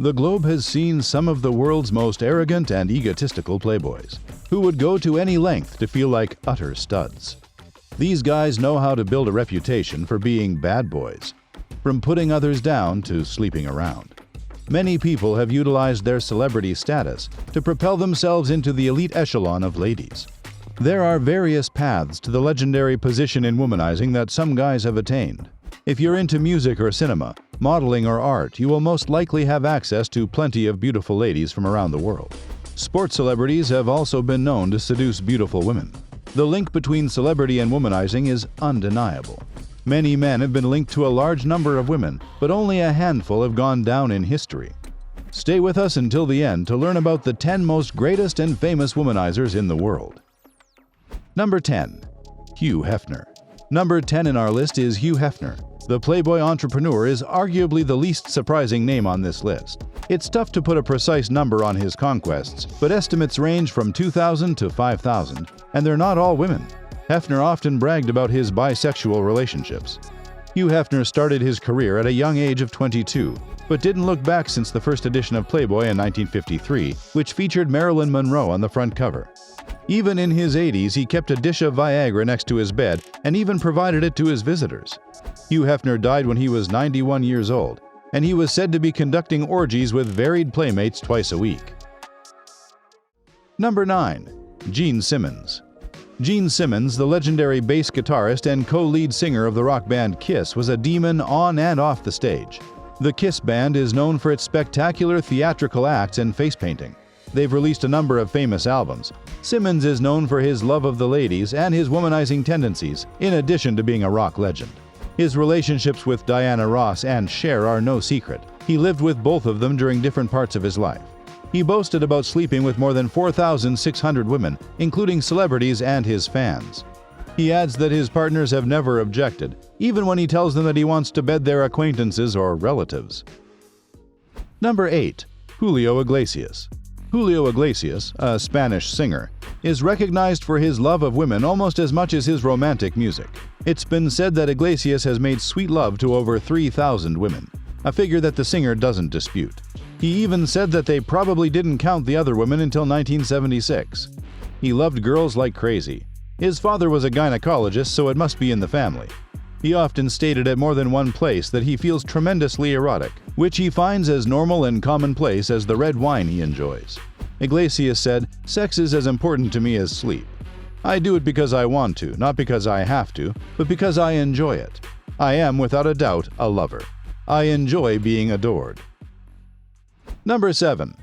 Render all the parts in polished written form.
The globe has seen some of the world's most arrogant and egotistical playboys, who would go to any length to feel like utter studs. These guys know how to build a reputation for being bad boys, from putting others down to sleeping around. Many people have utilized their celebrity status to propel themselves into the elite echelon of ladies. There are various paths to the legendary position in womanizing that some guys have attained. If you're into music or cinema, modeling or art, you will most likely have access to plenty of beautiful ladies from around the world. Sports celebrities have also been known to seduce beautiful women. The link between celebrity and womanizing is undeniable. Many men have been linked to a large number of women, but only a handful have gone down in history. Stay with us until the end to learn about the 10 most greatest and famous womanizers in the world. Number 10. Hugh Hefner. Number 10 in our list is Hugh Hefner. The Playboy entrepreneur is arguably the least surprising name on this list. It's tough to put a precise number on his conquests, but estimates range from 2,000 to 5,000, and they're not all women. Hefner often bragged about his bisexual relationships. Hugh Hefner started his career at a young age of 22, but didn't look back since the first edition of Playboy in 1953, which featured Marilyn Monroe on the front cover. Even in his 80s, he kept a dish of Viagra next to his bed and even provided it to his visitors. Hugh Hefner died when he was 91 years old, and he was said to be conducting orgies with varied playmates twice a week. Number 9. Gene Simmons. Gene Simmons, the legendary bass guitarist and co-lead singer of the rock band Kiss, was a demon on and off the stage. The Kiss band is known for its spectacular theatrical acts and face painting. They've released a number of famous albums. Simmons is known for his love of the ladies and his womanizing tendencies, in addition to being a rock legend. His relationships with Diana Ross and Cher are no secret. He lived with both of them during different parts of his life. He boasted about sleeping with more than 4,600 women, including celebrities and his fans. He adds that his partners have never objected, even when he tells them that he wants to bed their acquaintances or relatives. Number 8. Julio Iglesias. Julio Iglesias, a Spanish singer, is recognized for his love of women almost as much as his romantic music. It's been said that Iglesias has made sweet love to over 3,000 women, a figure that the singer doesn't dispute. He even said that they probably didn't count the other women until 1976. He loved girls like crazy. His father was a gynecologist, so it must be in the family. He often stated at more than one place that he feels tremendously erotic, which he finds as normal and commonplace as the red wine he enjoys. Iglesias said, "Sex is as important to me as sleep. I do it because I want to, not because I have to, but because I enjoy it. I am, without a doubt, a lover. I enjoy being adored." Number 7.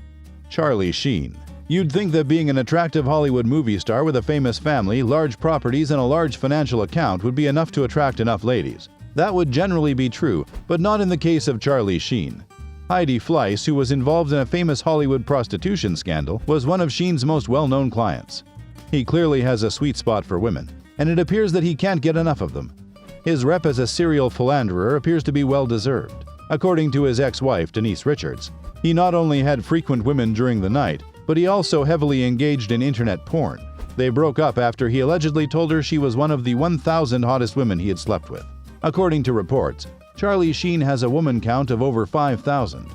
Charlie Sheen. You'd think that being an attractive Hollywood movie star with a famous family, large properties, and a large financial account would be enough to attract enough ladies. That would generally be true, but not in the case of Charlie Sheen. Heidi Fleiss, who was involved in a famous Hollywood prostitution scandal, was one of Sheen's most well-known clients. He clearly has a sweet spot for women, and it appears that he can't get enough of them. His rep as a serial philanderer appears to be well-deserved. According to his ex-wife, Denise Richards, he not only had frequent women during the night, but he also heavily engaged in internet porn. They broke up after he allegedly told her she was one of the 1,000 hottest women he had slept with. According to reports, Charlie Sheen has a woman count of over 5,000.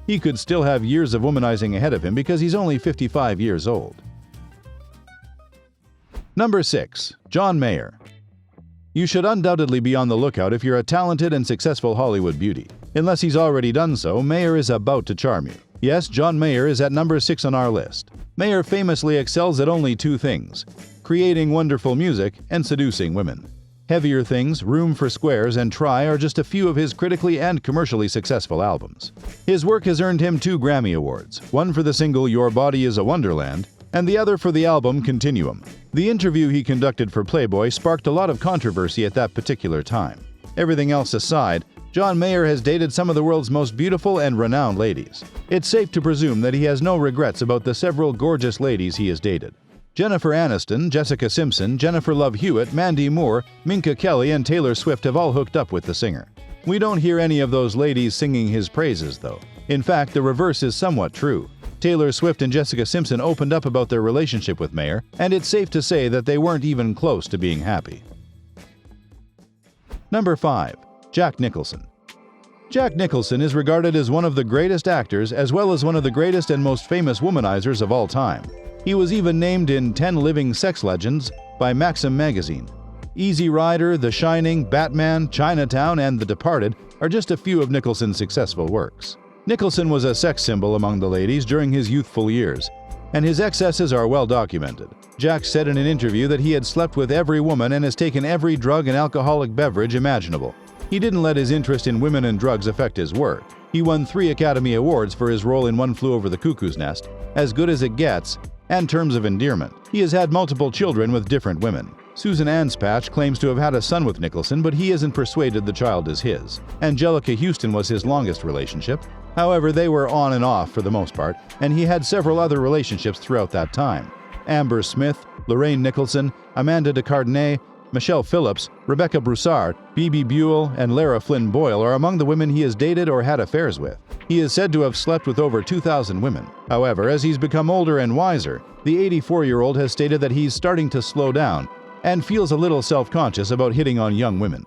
He could still have years of womanizing ahead of him because he's only 55 years old. Number 6. John Mayer. You should undoubtedly be on the lookout if you're a talented and successful Hollywood beauty. Unless he's already done so, Mayer is about to charm you. Yes, John Mayer is at number 6 on our list. Mayer famously excels at only two things: creating wonderful music and seducing women. Heavier Things, Room for Squares, and Try are just a few of his critically and commercially successful albums. His work has earned him 2 Grammy Awards, one for the single Your Body is a Wonderland, and the other for the album Continuum. The interview he conducted for Playboy sparked a lot of controversy at that particular time. Everything else aside, John Mayer has dated some of the world's most beautiful and renowned ladies. It's safe to presume that he has no regrets about the several gorgeous ladies he has dated. Jennifer Aniston, Jessica Simpson, Jennifer Love Hewitt, Mandy Moore, Minka Kelly, and Taylor Swift have all hooked up with the singer. We don't hear any of those ladies singing his praises, though. In fact, the reverse is somewhat true. Taylor Swift and Jessica Simpson opened up about their relationship with Mayer, and it's safe to say that they weren't even close to being happy. Number 5. Jack Nicholson. Jack Nicholson is regarded as one of the greatest actors as well as one of the greatest and most famous womanizers of all time. He was even named in 10 Living Sex Legends by Maxim magazine. Easy Rider, The Shining, Batman, Chinatown, and The Departed are just a few of Nicholson's successful works. Nicholson was a sex symbol among the ladies during his youthful years, and his excesses are well documented. Jack said in an interview that he had slept with every woman and has taken every drug and alcoholic beverage imaginable. He didn't let his interest in women and drugs affect his work. He won 3 Academy Awards for his role in One Flew Over the Cuckoo's Nest, As Good as It Gets, and Terms of Endearment. He has had multiple children with different women. Susan Anspach claims to have had a son with Nicholson, but he isn't persuaded the child is his. Angelica Houston was his longest relationship. However, they were on and off for the most part, and he had several other relationships throughout that time. Amber Smith, Lorraine Nicholson, Amanda de Cardinay, Michelle Phillips, Rebecca Broussard, Bebe Buell, and Lara Flynn Boyle are among the women he has dated or had affairs with. He is said to have slept with over 2,000 women. However, as he's become older and wiser, the 84-year-old has stated that he's starting to slow down and feels a little self-conscious about hitting on young women.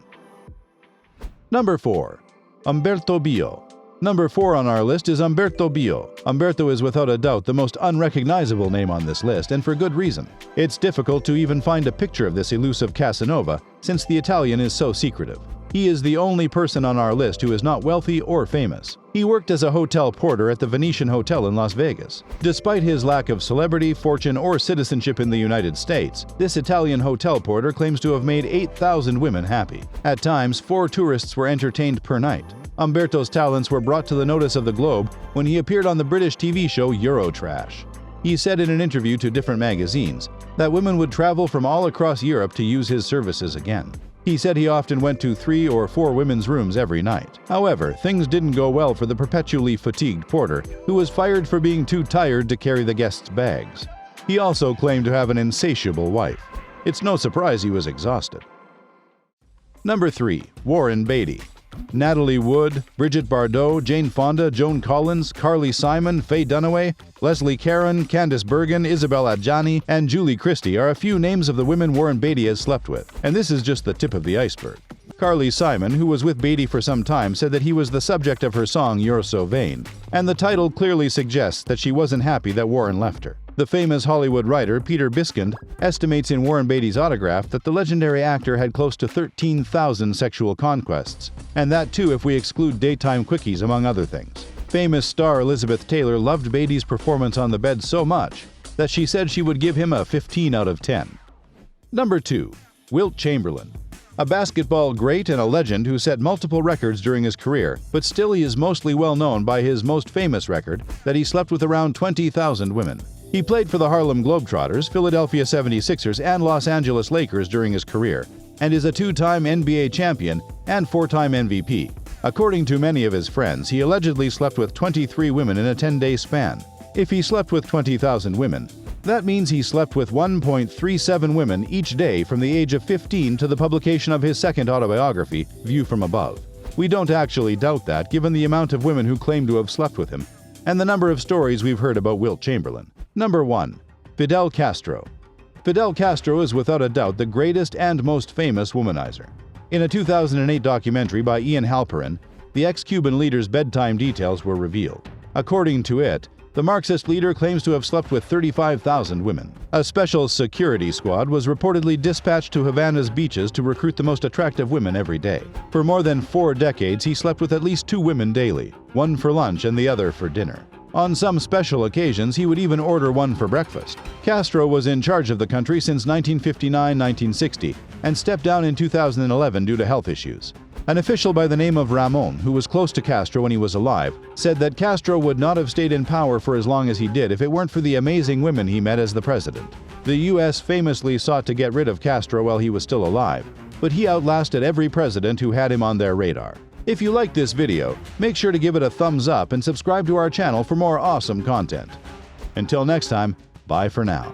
Number 4. Umberto Billo. Number 4 on our list is Umberto Billo. Umberto is without a doubt the most unrecognizable name on this list, and for good reason. It's difficult to even find a picture of this elusive Casanova, since the Italian is so secretive. He is the only person on our list who is not wealthy or famous. He worked as a hotel porter at the Venetian Hotel in Las Vegas. Despite his lack of celebrity, fortune, or citizenship in the United States, this Italian hotel porter claims to have made 8,000 women happy. At times, 4 tourists were entertained per night. Umberto's talents were brought to the notice of the globe when he appeared on the British TV show Eurotrash. He said in an interview to different magazines that women would travel from all across Europe to use his services again. He said he often went to 3 or 4 women's rooms every night. However, things didn't go well for the perpetually fatigued porter, who was fired for being too tired to carry the guests' bags. He also claimed to have an insatiable wife. It's no surprise he was exhausted. Number 3. Warren Beatty. Natalie Wood, Bridget Bardot, Jane Fonda, Joan Collins, Carly Simon, Faye Dunaway, Leslie Caron, Candice Bergen, Isabel Adjani, and Julie Christie are a few names of the women Warren Beatty has slept with, and this is just the tip of the iceberg. Carly Simon, who was with Beatty for some time, said that he was the subject of her song You're So Vain, and the title clearly suggests that she wasn't happy that Warren left her. The famous Hollywood writer Peter Biskind estimates in Warren Beatty's autograph that the legendary actor had close to 13,000 sexual conquests, and that too if we exclude daytime quickies among other things. Famous star Elizabeth Taylor loved Beatty's performance on the bed so much that she said she would give him a 15 out of 10. Number 2. Wilt Chamberlain. A basketball great and a legend who set multiple records during his career, but still he is mostly well known by his most famous record that he slept with around 20,000 women. He played for the Harlem Globetrotters, Philadelphia 76ers, and Los Angeles Lakers during his career, and is a 2-time NBA champion and 4-time MVP. According to many of his friends, he allegedly slept with 23 women in a 10-day span. If he slept with 20,000 women, that means he slept with 1.37 women each day from the age of 15 to the publication of his second autobiography, View from Above. We don't actually doubt that, given the amount of women who claim to have slept with him, and the number of stories we've heard about Wilt Chamberlain. Number 1. Fidel Castro. Fidel Castro is without a doubt the greatest and most famous womanizer. In a 2008 documentary by Ian Halperin, the ex-Cuban leader's bedtime details were revealed. According to it, the Marxist leader claims to have slept with 35,000 women. A special security squad was reportedly dispatched to Havana's beaches to recruit the most attractive women every day. For more than 4 decades, he slept with at least 2 women daily, one for lunch and the other for dinner. On some special occasions, he would even order one for breakfast. Castro was in charge of the country since 1959-1960 and stepped down in 2011 due to health issues. An official by the name of Ramon, who was close to Castro when he was alive, said that Castro would not have stayed in power for as long as he did if it weren't for the amazing women he met as the president. The U.S. famously sought to get rid of Castro while he was still alive, but he outlasted every president who had him on their radar. If you liked this video, make sure to give it a thumbs up and subscribe to our channel for more awesome content. Until next time, bye for now.